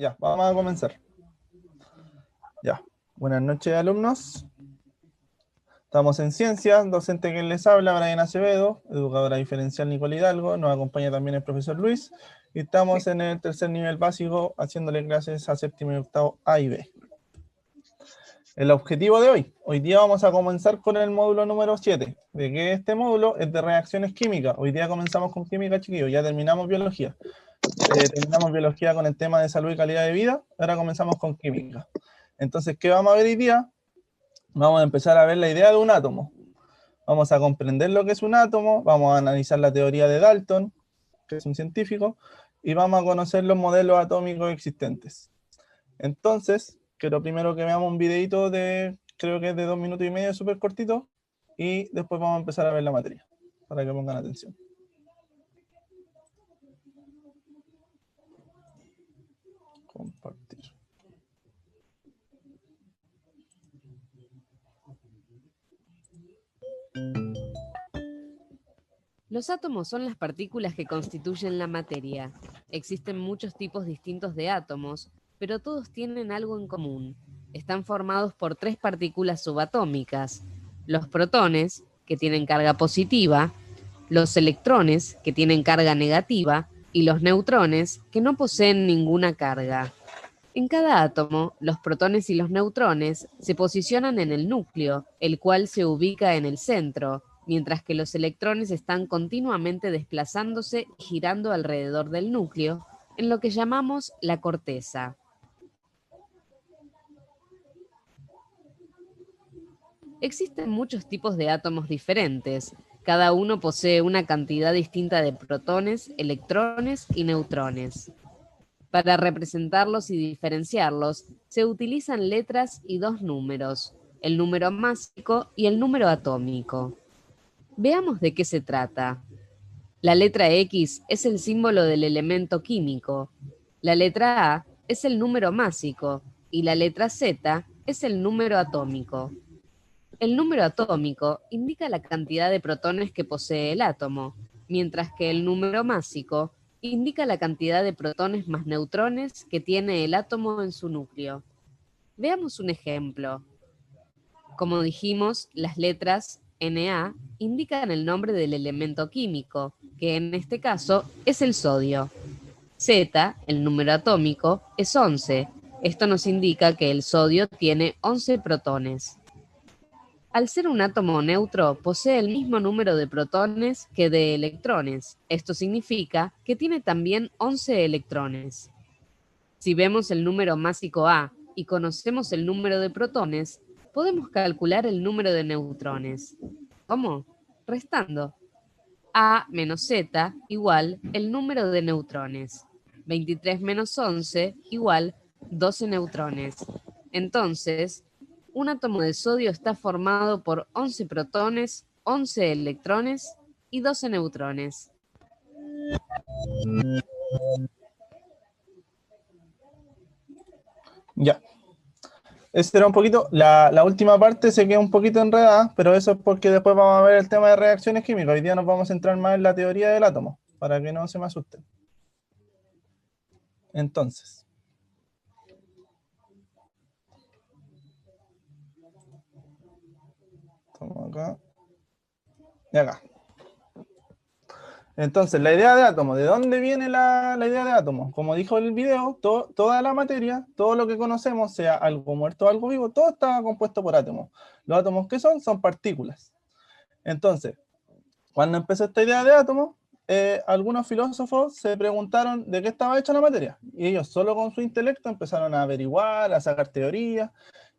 Ya, vamos a comenzar. Ya, buenas noches, alumnos. Estamos en Ciencias, docente que les habla, Brian Acevedo, educadora diferencial Nicole Hidalgo, nos acompaña también el profesor Luis, y estamos en el tercer nivel básico, haciéndole clases a séptimo y octavo A y B. El objetivo de hoy día vamos a comenzar con el módulo número 7, de que este módulo es de reacciones químicas. Hoy día comenzamos con química, chiquillos, ya terminamos biología. Terminamos biología con el tema de salud y calidad de vida, ahora comenzamos con química. Entonces, ¿qué vamos a ver hoy día? Vamos a empezar a ver la idea de un átomo. Vamos a comprender lo que es un átomo, vamos a analizar la teoría de Dalton, que es un científico, y vamos a conocer los modelos atómicos existentes. Entonces, quiero primero que veamos un videito de, creo que es de 2 minutos y medio, súper cortito, y después vamos a empezar a ver la materia, para que pongan atención. Compartir. Los átomos son las partículas que constituyen la materia. Existen muchos tipos distintos de átomos, pero todos tienen algo en común. Están formados por 3 partículas subatómicas: los protones, que tienen carga positiva, los electrones, que tienen carga negativa, y los neutrones, que no poseen ninguna carga. En cada átomo, los protones y los neutrones se posicionan en el núcleo, el cual se ubica en el centro, mientras que los electrones están continuamente desplazándose y girando alrededor del núcleo, en lo que llamamos la corteza. Existen muchos tipos de átomos diferentes. Cada uno posee una cantidad distinta de protones, electrones y neutrones. Para representarlos y diferenciarlos, se utilizan letras y 2 números, el número másico y el número atómico. Veamos de qué se trata. La letra X es el símbolo del elemento químico, la letra A es el número másico y la letra Z es el número atómico. El número atómico indica la cantidad de protones que posee el átomo, mientras que el número másico indica la cantidad de protones más neutrones que tiene el átomo en su núcleo. Veamos un ejemplo. Como dijimos, las letras Na indican el nombre del elemento químico, que en este caso es el sodio. Z, el número atómico, es 11. Esto nos indica que el sodio tiene 11 protones. Al ser un átomo neutro, posee el mismo número de protones que de electrones. Esto significa que tiene también 11 electrones. Si vemos el número másico A y conocemos el número de protones, podemos calcular el número de neutrones. ¿Cómo? Restando. A menos Z igual el número de neutrones. 23 menos 11 igual 12 neutrones. Entonces, un átomo de sodio está formado por 11 protones, 11 electrones y 12 neutrones. Ya. Esta era un poquito, la última parte se queda un poquito enredada, pero eso es porque después vamos a ver el tema de reacciones químicas. Hoy día nos vamos a centrar más en la teoría del átomo, para que no se me asusten. Entonces, estamos acá y acá. Entonces, la idea de átomo, ¿de dónde viene la idea de átomo? Como dijo el video, toda la materia, todo lo que conocemos, sea algo muerto o algo vivo, todo está compuesto por átomos. ¿Los átomos qué son? Son partículas. Entonces, cuando empezó esta idea de átomo, algunos filósofos se preguntaron de qué estaba hecha la materia. Y ellos solo con su intelecto empezaron a averiguar, a sacar teorías.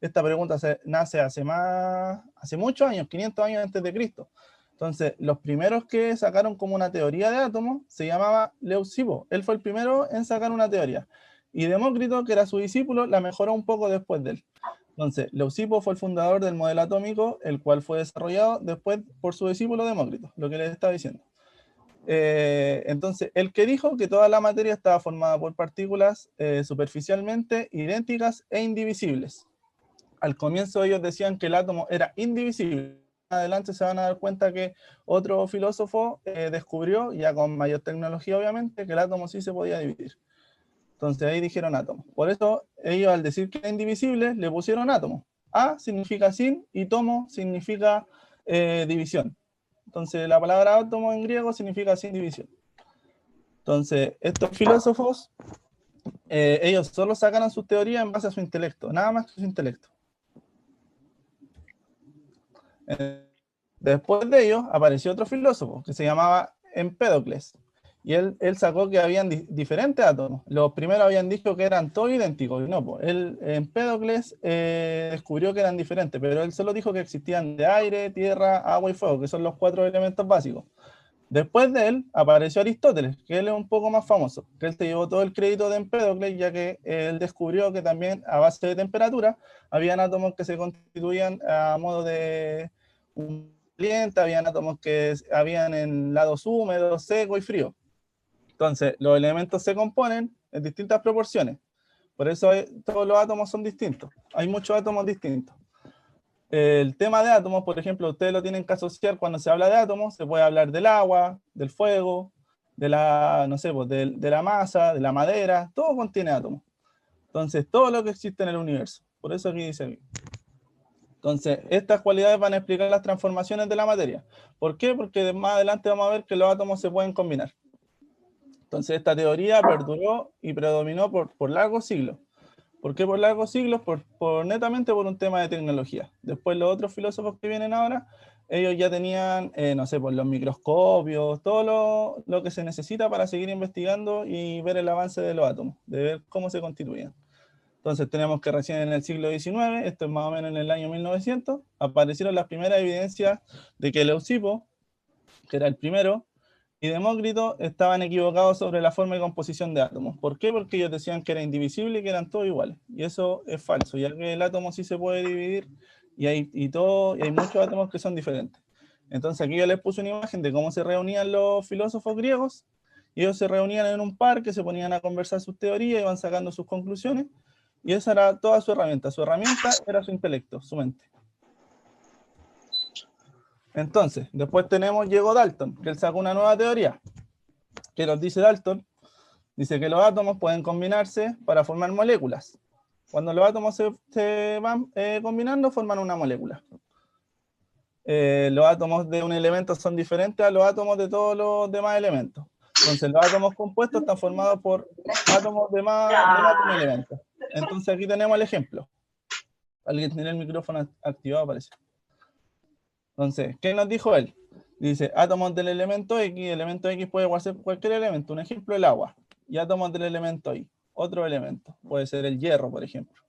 Esta pregunta nace hace muchos años, 500 años antes de Cristo. Entonces, los primeros que sacaron como una teoría de átomos se llamaba Leucipo. Él fue el primero en sacar una teoría. Y Demócrito, que era su discípulo, la mejoró un poco después de él. Entonces, Leucipo fue el fundador del modelo atómico, el cual fue desarrollado después por su discípulo Demócrito, lo que les estaba diciendo. Entonces, el que dijo que toda la materia estaba formada por partículas superficialmente idénticas e indivisibles. Al comienzo ellos decían que el átomo era indivisible. Adelante se van a dar cuenta que otro filósofo descubrió, ya con mayor tecnología obviamente, que el átomo sí se podía dividir. Entonces ahí dijeron átomo. Por eso ellos al decir que era indivisible le pusieron átomo. A significa sin y tomo significa división. Entonces la palabra átomo en griego significa sin división. Entonces estos filósofos, ellos solo sacaron sus teorías en base a su intelecto, nada más que su intelecto. Después de ellos apareció otro filósofo que se llamaba Empédocles. Y él sacó que habían diferentes átomos. Los primeros habían dicho que eran todos idénticos. Y no, pues, Empédocles descubrió que eran diferentes, pero él solo dijo que existían de aire, tierra, agua y fuego, que son los 4 elementos básicos. Después de él apareció Aristóteles, que él es un poco más famoso, que él se llevó todo el crédito de Empédocles, ya que él descubrió que también a base de temperatura habían átomos que se constituían a modo de un caliente, habían átomos que habían en lados húmedos, secos y fríos. Entonces, los elementos se componen en distintas proporciones. Por eso todos los átomos son distintos. Hay muchos átomos distintos. El tema de átomos, por ejemplo, ustedes lo tienen que asociar cuando se habla de átomos, se puede hablar del agua, del fuego, de la, no sé, pues, de la masa, de la madera, todo contiene átomos. Entonces, todo lo que existe en el universo. Por eso aquí dice aquí. Entonces, estas cualidades van a explicar las transformaciones de la materia. ¿Por qué? Porque más adelante vamos a ver que los átomos se pueden combinar. Entonces, esta teoría perduró y predominó por largos siglos. ¿Por qué por largos siglos? Netamente por un tema de tecnología. Después los otros filósofos que vienen ahora, ellos ya tenían, no sé, por los microscopios, todo lo que se necesita para seguir investigando y ver el avance de los átomos, de ver cómo se constituían. Entonces tenemos que recién en el siglo XIX, esto es más o menos en el año 1900, aparecieron las primeras evidencias de que Leucipo, que era el primero, y Demócrito estaban equivocados sobre la forma y composición de átomos. ¿Por qué? Porque ellos decían que era indivisible y que eran todos iguales. Y eso es falso, ya que el átomo sí se puede dividir y hay muchos átomos que son diferentes. Entonces aquí yo les puse una imagen de cómo se reunían los filósofos griegos. Y ellos se reunían en un parque, se ponían a conversar sus teorías, iban sacando sus conclusiones. Y esa era toda su herramienta. Su herramienta era su intelecto, su mente. Entonces, después llegó Dalton, que él sacó una nueva teoría. ¿Qué nos dice Dalton? Dice que los átomos pueden combinarse para formar moléculas. Cuando los átomos se van combinando, forman una molécula. Los átomos de un elemento son diferentes a los átomos de todos los demás elementos. Entonces, los átomos compuestos están formados por átomos de más de un elemento. Entonces, aquí tenemos el ejemplo. Alguien tiene el micrófono activado, parece. Entonces, ¿qué nos dijo él? Dice, átomos del elemento X, el elemento X puede ser cualquier elemento, un ejemplo, el agua, y átomos del elemento Y, otro elemento, puede ser el hierro, por ejemplo.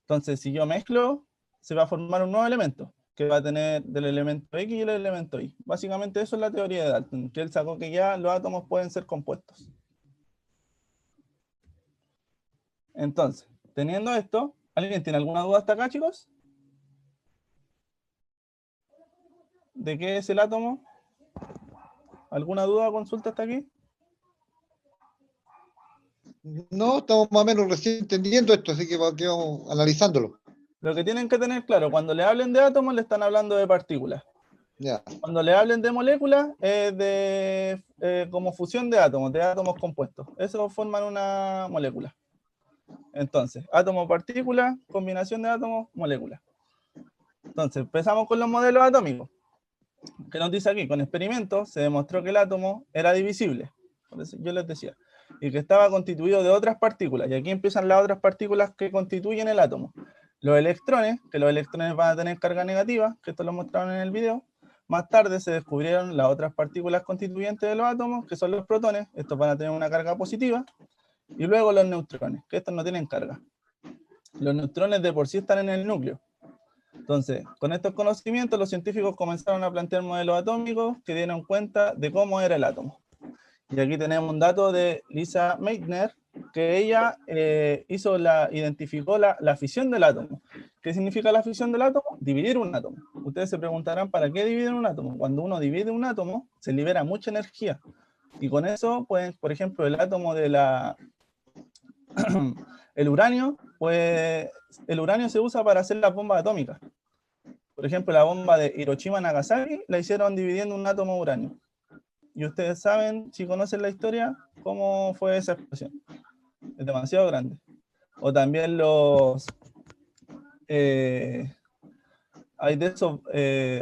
Entonces, si yo mezclo, se va a formar un nuevo elemento, que va a tener del elemento X y el elemento Y. Básicamente eso es la teoría de Dalton, que él sacó que ya los átomos pueden ser compuestos. Entonces, teniendo esto, ¿alguien tiene alguna duda hasta acá, chicos? ¿De qué es el átomo? ¿Alguna duda o consulta hasta aquí? No, estamos más o menos recién entendiendo esto, así que vamos analizándolo. Lo que tienen que tener claro, cuando le hablen de átomos, le están hablando de partículas. Ya. Cuando le hablen de moléculas, es de como fusión de átomos compuestos. Eso forman una molécula. Entonces, átomo-partícula, combinación de átomos, molécula. Entonces, empezamos con los modelos atómicos. ¿Qué nos dice aquí? Con experimentos se demostró que el átomo era divisible. Por eso yo les decía. Y que estaba constituido de otras partículas. Y aquí empiezan las otras partículas que constituyen el átomo. Los electrones, que los electrones van a tener carga negativa, que esto lo mostraron en el video. Más tarde se descubrieron las otras partículas constituyentes de los átomos, que son los protones. Estos van a tener una carga positiva. Y luego los neutrones, que estos no tienen carga. Los neutrones de por sí están en el núcleo. Entonces, con estos conocimientos, los científicos comenzaron a plantear modelos atómicos que dieron cuenta de cómo era el átomo. Y aquí tenemos un dato de Lisa Meitner, que ella identificó la fisión del átomo. ¿Qué significa la fisión del átomo? Dividir un átomo. Ustedes se preguntarán, ¿para qué dividir un átomo? Cuando uno divide un átomo, se libera mucha energía. Y con eso, pues, por ejemplo, el átomo de el uranio, pues, el uranio se usa para hacer las bombas atómicas. Por ejemplo, la bomba de Hiroshima-Nagasaki la hicieron dividiendo un átomo de uranio. Y ustedes saben, si conocen la historia, cómo fue esa explosión. es demasiado grande. O también los... hay de esos,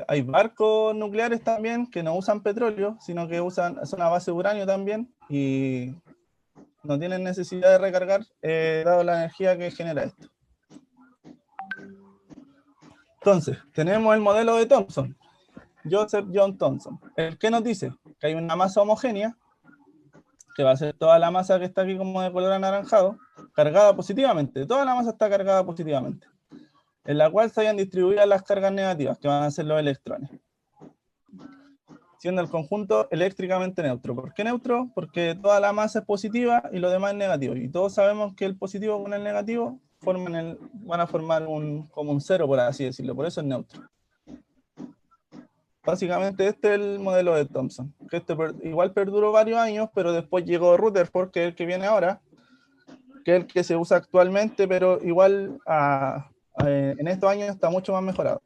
hay barcos nucleares también que no usan petróleo, sino que son a base de uranio también, y no tienen necesidad de recargar, dado la energía que genera esto. Entonces, tenemos el modelo de Thomson, Joseph John Thomson. ¿El qué nos dice? Que hay una masa homogénea, que va a ser toda la masa que está aquí como de color anaranjado, cargada positivamente. Toda la masa está cargada positivamente, en la cual se hayan distribuidas las cargas negativas, que van a ser los electrones, siendo el conjunto eléctricamente neutro. ¿Por qué neutro? Porque toda la masa es positiva y lo demás es negativo, y todos sabemos que el positivo con el negativo van a formar como un cero, por así decirlo, por eso es neutro. Básicamente este es el modelo de Thomson, que igual perduró varios años, pero después llegó Rutherford, que es el que viene ahora, que es el que se usa actualmente, pero igual en estos años está mucho más mejorado.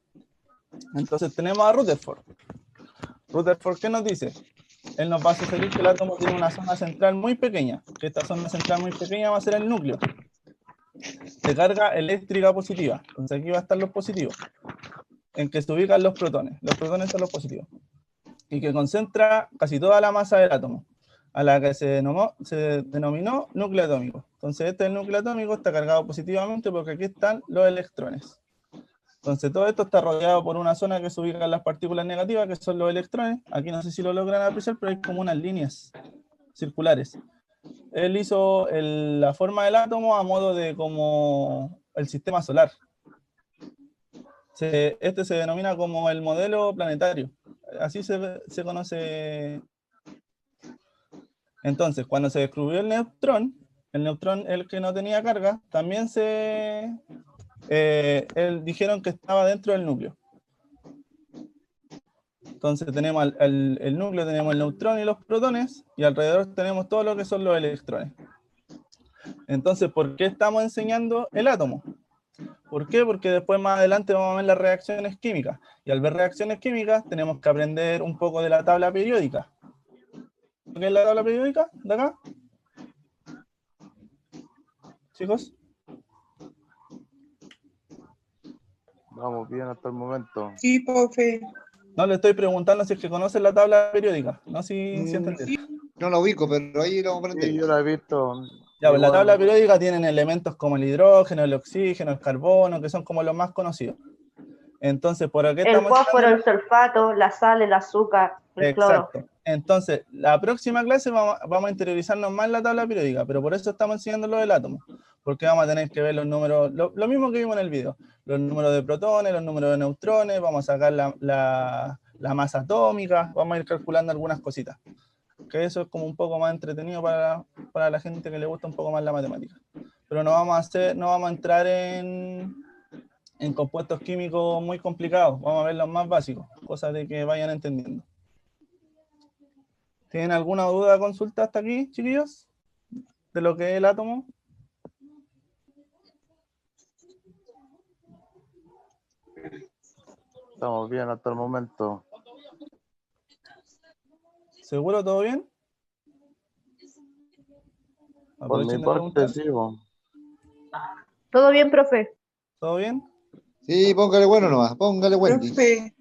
Entonces tenemos a Rutherford. Rutherford, ¿qué nos dice? Él nos va a sugerir que el átomo tiene una zona central muy pequeña, que esta zona central muy pequeña va a ser el núcleo, de carga eléctrica positiva. Entonces aquí va a estar los positivos, en que se ubican los protones. Los protones son los positivos. Y que concentra casi toda la masa del átomo, a la que se denominó núcleo atómico. Entonces este es el núcleo atómico, está cargado positivamente porque aquí están los electrones. Entonces todo esto está rodeado por una zona que se ubican las partículas negativas, que son los electrones. Aquí no sé si lo logran apreciar, pero hay como unas líneas circulares. Él hizo la forma del átomo a modo de como el sistema solar. Este se denomina como el modelo planetario. Así se conoce. Entonces, cuando se descubrió el neutrón, el que no tenía carga, también dijeron que estaba dentro del núcleo. Entonces tenemos el núcleo, tenemos el neutrón y los protones, y alrededor tenemos todo lo que son los electrones. Entonces, ¿por qué estamos enseñando el átomo? ¿Por qué? Porque después más adelante vamos a ver las reacciones químicas. Y al ver reacciones químicas tenemos que aprender un poco de la tabla periódica. ¿Qué es la tabla periódica de acá? Chicos. Vamos bien hasta el momento. Sí, profe. No, le estoy preguntando si es que conocen la tabla periódica. No si entendieron. No lo ubico, pero ahí lo vamos a aprender. Sí, yo la he visto. Ya, pues la Igual. tabla periódica tienen elementos como el hidrógeno, el oxígeno, el carbono, que son como los más conocidos. Entonces, ¿por qué El estamos fósforo, el sulfato, la sal, el azúcar, el cloro. Exacto. Entonces, la próxima clase vamos a interiorizarnos más en la tabla periódica, pero por eso estamos enseñando lo del átomo, porque vamos a tener que ver los números, lo mismo que vimos en el video, los números de protones, los números de neutrones, vamos a sacar la masa atómica, vamos a ir calculando algunas cositas, que eso es como un poco más entretenido para la gente que le gusta un poco más la matemática. Pero no vamos a entrar en compuestos químicos muy complicados, vamos a ver los más básicos, cosas de que vayan entendiendo. ¿Tienen alguna duda o consulta hasta aquí, chiquillos? De lo que es el átomo. Estamos bien hasta el momento. ¿Seguro todo bien? Por mi parte, sí. ¿Todo bien, profe? ¿Todo bien? Sí, póngale bueno nomás, póngale Wendy. Profe,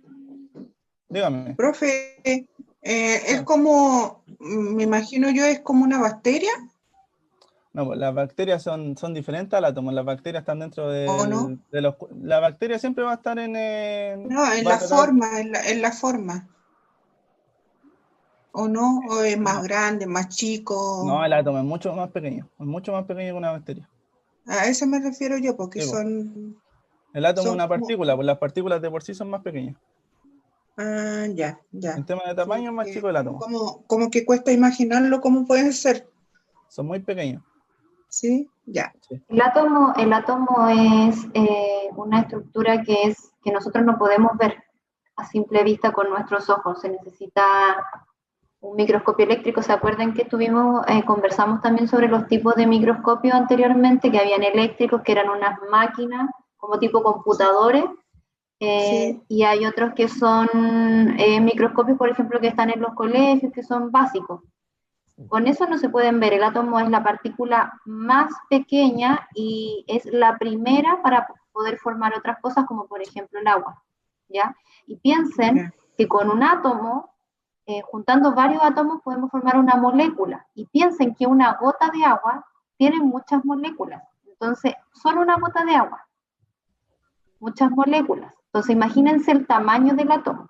Dígame. profe, es como, me imagino yo, es como una bacteria, No, pues las bacterias son diferentes al átomo. Las bacterias están dentro ¿o no? de los... La bacteria siempre va a estar en... No, en va a la tratar- forma, en la forma. ¿O no? ¿O es más No. grande, más chico? No, el átomo es mucho más pequeño. Es mucho más pequeño que una bacteria. A eso me refiero yo, porque Sí, pues. son... El átomo es Son una como- partícula, pues las partículas de por sí son más pequeñas. Ah, ya, ya. En tema de tamaño es más chico el átomo. Como que cuesta imaginarlo cómo pueden ser, Son muy pequeños. ¿sí? Ya. Sí. El átomo es una estructura que nosotros no podemos ver a simple vista con nuestros ojos. Se necesita un microscopio eléctrico. ¿Se acuerdan que conversamos también sobre los tipos de microscopios anteriormente, que habían eléctricos, que eran unas máquinas como tipo computadores? Sí. Y hay otros que son microscopios, por ejemplo, que están en los colegios, que son básicos. Con eso no se pueden ver. El átomo es la partícula más pequeña y es la primera para poder formar otras cosas, como por ejemplo el agua, ¿ya? Y piensen que con un átomo, juntando varios átomos, podemos formar una molécula. Y piensen que una gota de agua tiene muchas moléculas. Entonces, solo una gota de agua, muchas moléculas. Entonces, imagínense el tamaño del átomo.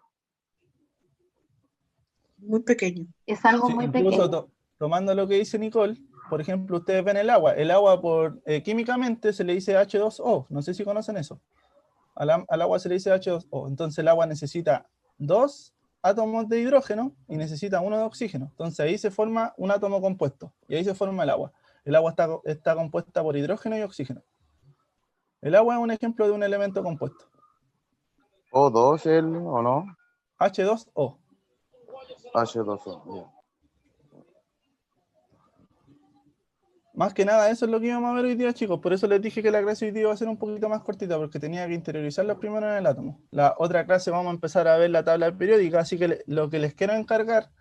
Muy pequeño. Es algo Sí, muy incluso pequeño. tomando lo que dice Nicole, por ejemplo, ustedes ven el agua. El agua químicamente se le dice H2O. No sé si conocen eso. Al agua se le dice H2O. Entonces el agua necesita 2 átomos de hidrógeno y necesita 1 de oxígeno. Entonces ahí se forma un átomo compuesto y ahí se forma el agua. El agua está compuesta por hidrógeno y oxígeno. El agua es un ejemplo de un elemento compuesto. O2 o no. H2O. H2O. Ya. Más que nada, eso es lo que íbamos a ver hoy día, chicos. Por eso les dije que la clase hoy día iba a ser un poquito más cortita, porque tenía que interiorizarlos primero en el átomo. La otra clase vamos a empezar a ver la tabla periódica, así que lo que les quiero encargar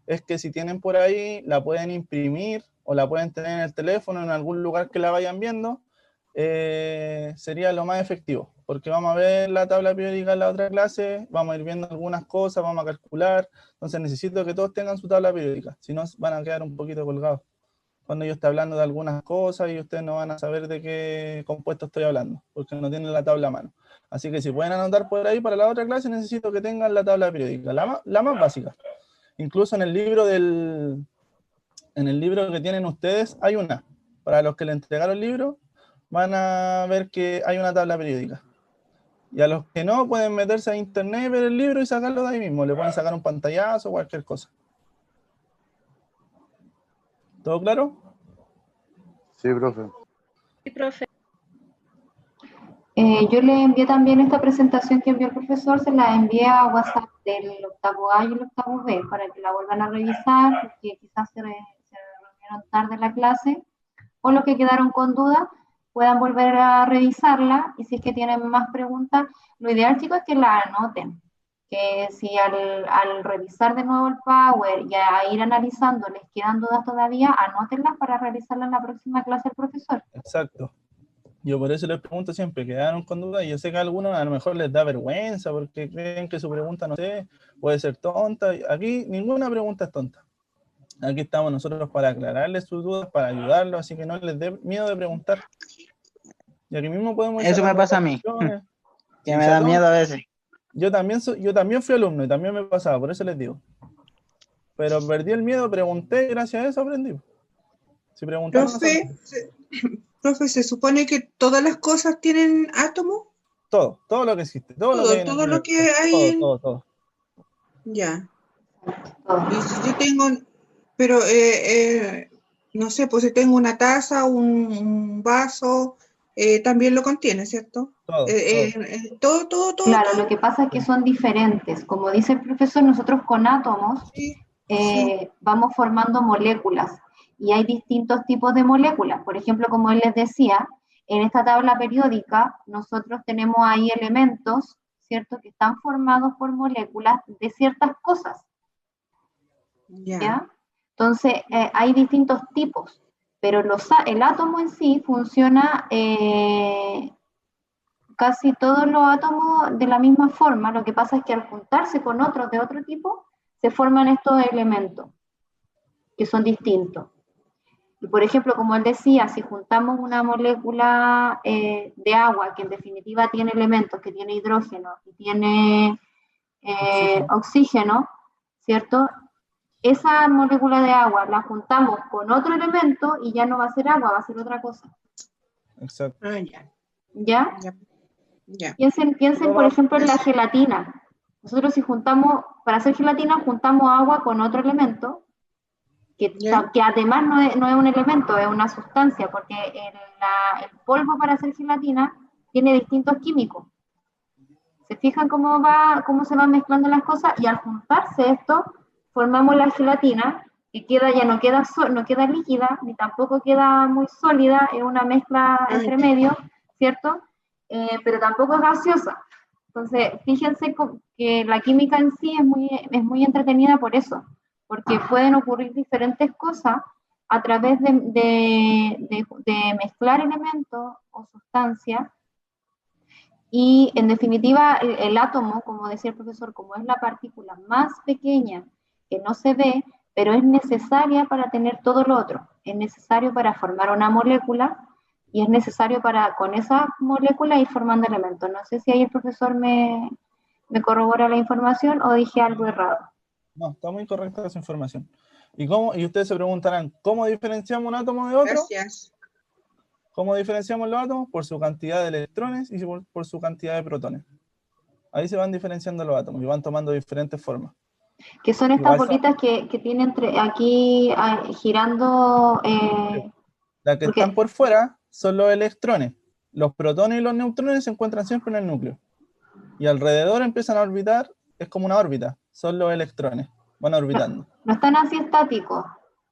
es que si tienen por ahí, la pueden imprimir o la pueden tener en el teléfono, en algún lugar que la vayan viendo, sería lo más efectivo, porque vamos a ver la tabla periódica en la otra clase, vamos a ir viendo algunas cosas, vamos a calcular, entonces necesito que todos tengan su tabla periódica, si no van a quedar un poquito colgados cuando yo esté hablando de algunas cosas y ustedes no van a saber de qué compuesto estoy hablando, porque no tienen la tabla a mano. Así que si pueden anotar por ahí para la otra clase, necesito que tengan la tabla periódica, la más básica. Incluso en el libro que tienen ustedes hay una. Para los que le entregaron el libro, van a ver que hay una tabla periódica. Y a los que no, pueden meterse a internet, ver el libro y sacarlo de ahí mismo. Le pueden sacar un pantallazo o cualquier cosa. ¿Todo claro? Sí, profe. Sí, profe. Yo le envié también esta presentación que envió el profesor, se la envié a WhatsApp del octavo A y el octavo B para que la vuelvan a revisar, porque quizás se reunieron tarde en la clase, o los que quedaron con dudas puedan volver a revisarla, y si es que tienen más preguntas, lo ideal, chicos, es que la anoten, que si al revisar de nuevo el Power y a ir analizando les quedan dudas todavía, anótenlas para revisarlas en la próxima clase del profesor. Exacto. Yo por eso les pregunto siempre, quedaron con dudas, y yo sé que a algunos a lo mejor les da vergüenza porque creen que su pregunta, no sé, puede ser tonta. Aquí ninguna pregunta es tonta. Aquí estamos nosotros para aclararles sus dudas, para ayudarlos, así que no les dé miedo de preguntar. Y aquí mismo podemos... Eso me pasa a mí, que me da miedo a veces. Yo también fui alumno y también me pasaba, por eso les digo. Pero perdí el miedo, pregunté y gracias a eso aprendí. Si preguntaron, Profe, ¿se supone que todas las cosas tienen átomos? todo lo que existe. Todo lo que hay. Todo. Ya. Y si yo tengo, pero no sé, pues si tengo una taza, un vaso, también lo contiene, ¿cierto? Todo. Claro, lo que pasa es que son diferentes. Como dice el profesor, nosotros con átomos vamos formando moléculas. Y hay distintos tipos de moléculas. Por ejemplo, como él les decía, en esta tabla periódica nosotros tenemos ahí elementos, ¿cierto?, que están formados por moléculas de ciertas cosas. ¿Ya? Entonces, hay distintos tipos, pero el átomo en sí funciona casi todos los átomos de la misma forma. Lo que pasa es que al juntarse con otros de otro tipo, se forman estos elementos, que son distintos. Y por ejemplo, como él decía, si juntamos una molécula de agua, que en definitiva tiene elementos, que tiene hidrógeno y tiene oxígeno, ¿cierto? Esa molécula de agua la juntamos con otro elemento y ya no va a ser agua, va a ser otra cosa. Exacto. ¿Ya? Piensen, por ejemplo, en la gelatina. Nosotros si juntamos, para hacer gelatina, juntamos agua con otro elemento, que además no es un elemento, es una sustancia, porque el polvo para hacer gelatina tiene distintos químicos. ¿Se fijan cómo se van mezclando las cosas? Y al juntarse esto, formamos la gelatina, que ya no queda líquida, ni tampoco queda muy sólida, es una mezcla entre medio, ¿cierto? Pero tampoco es gaseosa. Entonces, fíjense que la química en sí es muy entretenida por eso. porque pueden ocurrir diferentes cosas a través de mezclar elementos o sustancias, y en definitiva el átomo, como decía el profesor, como es la partícula más pequeña que no se ve, pero es necesaria para tener todo lo otro, es necesario para formar una molécula, y es necesario para con esa molécula ir formando elementos. No sé si ahí el profesor me corrobora la información o dije algo errado. No, está muy correcta esa información. Y ustedes se preguntarán, ¿cómo diferenciamos un átomo de otro? Gracias. ¿Cómo diferenciamos los átomos? Por su cantidad de electrones y por su cantidad de protones. Ahí se van diferenciando los átomos y van tomando diferentes formas. Que son estas bolitas que tienen aquí girando. Las que están por fuera son los electrones. Los protones y los neutrones se encuentran siempre en el núcleo. Y alrededor empiezan a orbitar, es como una órbita, son los electrones, van orbitando. No están así estáticos,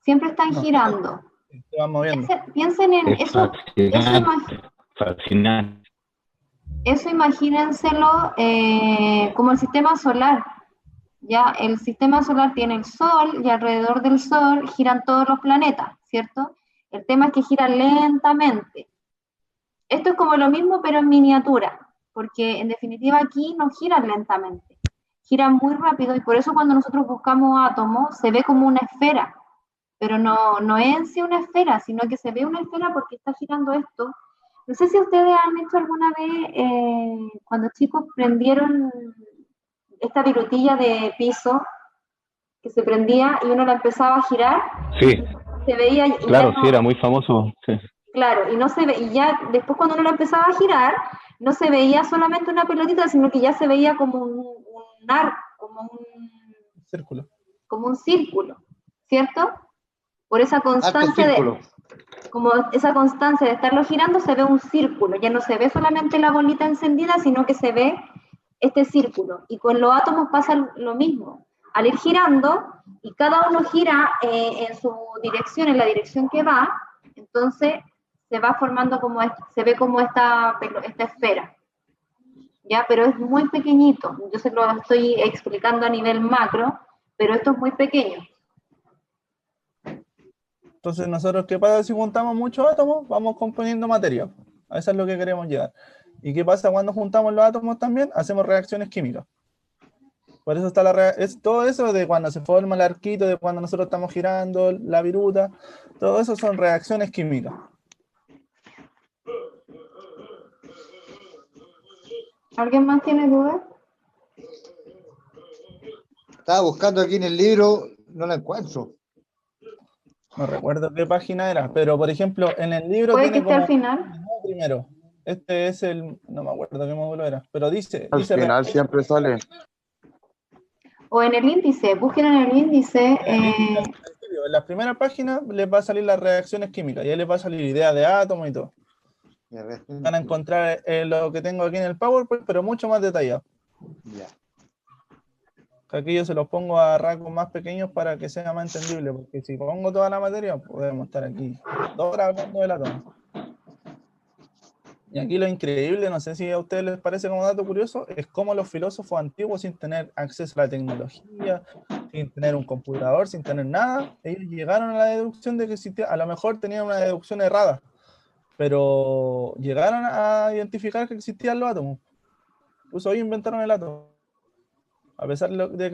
siempre están girando. Se van moviendo. Piensen en eso. Fascinante. Eso imagínenselo como el sistema solar. Ya el sistema solar tiene el Sol y alrededor del Sol giran todos los planetas, ¿cierto? El tema es que giran lentamente. Esto es como lo mismo pero en miniatura, porque en definitiva aquí no giran lentamente, giran muy rápido, y por eso cuando nosotros buscamos átomos se ve como una esfera, pero no es en sí una esfera, sino que se ve una esfera porque está girando esto. No sé si ustedes han hecho alguna vez, cuando chicos prendieron esta virutilla de piso que se prendía y uno la empezaba a girar. Sí. Se veía. Claro, sí, era muy famoso. Sí. Claro, y no se ve, y ya después cuando uno la empezaba a girar, no se veía solamente una pelotita, sino que ya se veía como un arco, como un círculo. Como un círculo, ¿cierto? Por esa constancia como esa constancia de estarlo girando, se ve un círculo, ya no se ve solamente la bolita encendida, sino que se ve este círculo. Y con los átomos pasa lo mismo. Al ir girando, y cada uno gira en su dirección, en la dirección que va, entonces se va formando se ve como esta esfera. ¿Ya? Pero es muy pequeñito. Yo se lo estoy explicando a nivel macro, pero esto es muy pequeño. Entonces nosotros, ¿qué pasa si juntamos muchos átomos? Vamos componiendo materia. A eso es lo que queremos llegar. ¿Y qué pasa cuando juntamos los átomos también? Hacemos reacciones químicas. Por eso está todo eso de cuando se forma el arquito, de cuando nosotros estamos girando la viruta, todo eso son reacciones químicas. ¿Alguien más tiene dudas? Estaba buscando aquí en el libro, no la encuentro. No recuerdo qué página era, pero por ejemplo, en el libro ¿Puede tiene que esté como al final? primero. Este es no me acuerdo qué módulo era, pero dice Al final siempre sale. O en el índice, busquen en el índice. En la primera página les va a salir las reacciones químicas, y ahí les va a salir idea de átomos y todo. Van a encontrar lo que tengo aquí en el PowerPoint, pero mucho más detallado. Ya. Aquí yo se los pongo a rasgos más pequeños para que sea más entendible, porque si pongo toda la materia, podemos estar aquí 2 horas hablando del átomo. Y aquí lo increíble, no sé si a ustedes les parece como dato curioso, es cómo los filósofos antiguos, sin tener acceso a la tecnología, sin tener un computador, sin tener nada, ellos llegaron a la deducción de que existía, a lo mejor tenían una deducción errada, pero llegaron a identificar que existían los átomos. Incluso hoy inventaron el átomo. A pesar de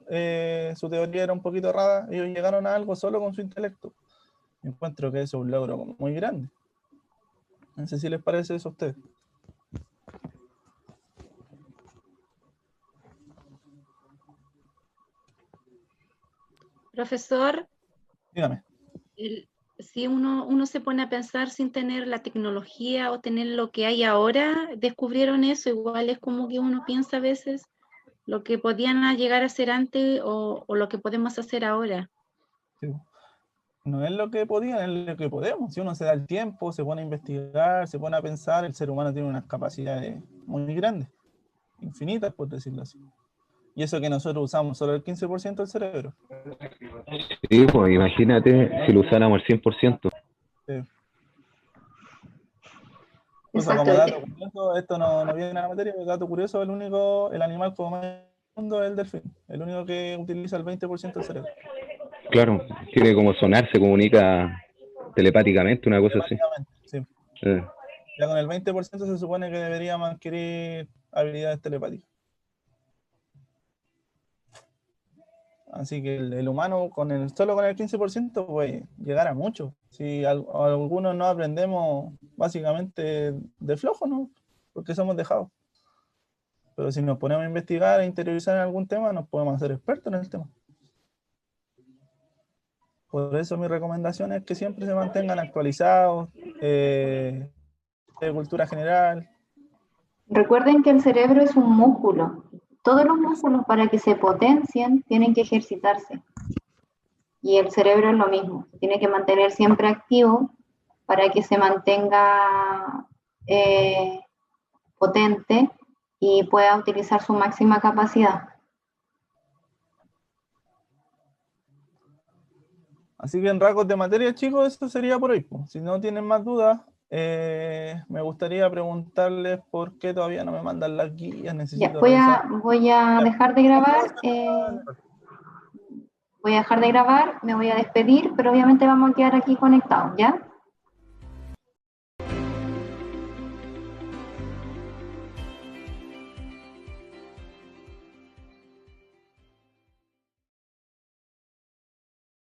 que su teoría era un poquito errada, ellos llegaron a algo solo con su intelecto. Encuentro que eso es un logro muy grande. No sé si les parece eso a ustedes. Profesor, dígame. Si uno se pone a pensar sin tener la tecnología o tener lo que hay ahora, descubrieron eso, igual es como que uno piensa a veces lo que podían llegar a ser antes o lo que podemos hacer ahora. Sí. No es lo que podían, es lo que podemos. Si uno se da el tiempo, se pone a investigar, se pone a pensar, el ser humano tiene unas capacidades muy grandes, infinitas, por decirlo así. Y eso que nosotros usamos solo el 15% del cerebro. Sí, pues imagínate si lo usáramos el 100%. Sí. Cosa como dato curioso, esto no viene a la materia, pero dato curioso, el animal como más del mundo es el delfín, el único que utiliza el 20% del cerebro. Claro, tiene como sonar, se comunica telepáticamente, una cosa así. Sí. Eh, Ya con el 20% se supone que deberíamos adquirir habilidades telepáticas. Así que el humano solo con el 15% puede llegar a mucho. Si algunos no aprendemos básicamente de flojo, ¿no? Porque somos dejados. Pero si nos ponemos a investigar e interiorizar en algún tema, nos podemos hacer expertos en el tema. Por eso mi recomendación es que siempre se mantengan actualizados, de cultura general. Recuerden que el cerebro es un músculo. Todos los músculos, para que se potencien, tienen que ejercitarse. Y el cerebro es lo mismo. Se tiene que mantener siempre activo para que se mantenga potente y pueda utilizar su máxima capacidad. Así que en rasgos de materia, chicos, eso sería por hoy. Si no tienen más dudas, me gustaría preguntarles por qué todavía no me mandan las guías. Necesito Voy a dejar de grabar. Voy a dejar de grabar, me voy a despedir, pero obviamente vamos a quedar aquí conectados, ¿ya?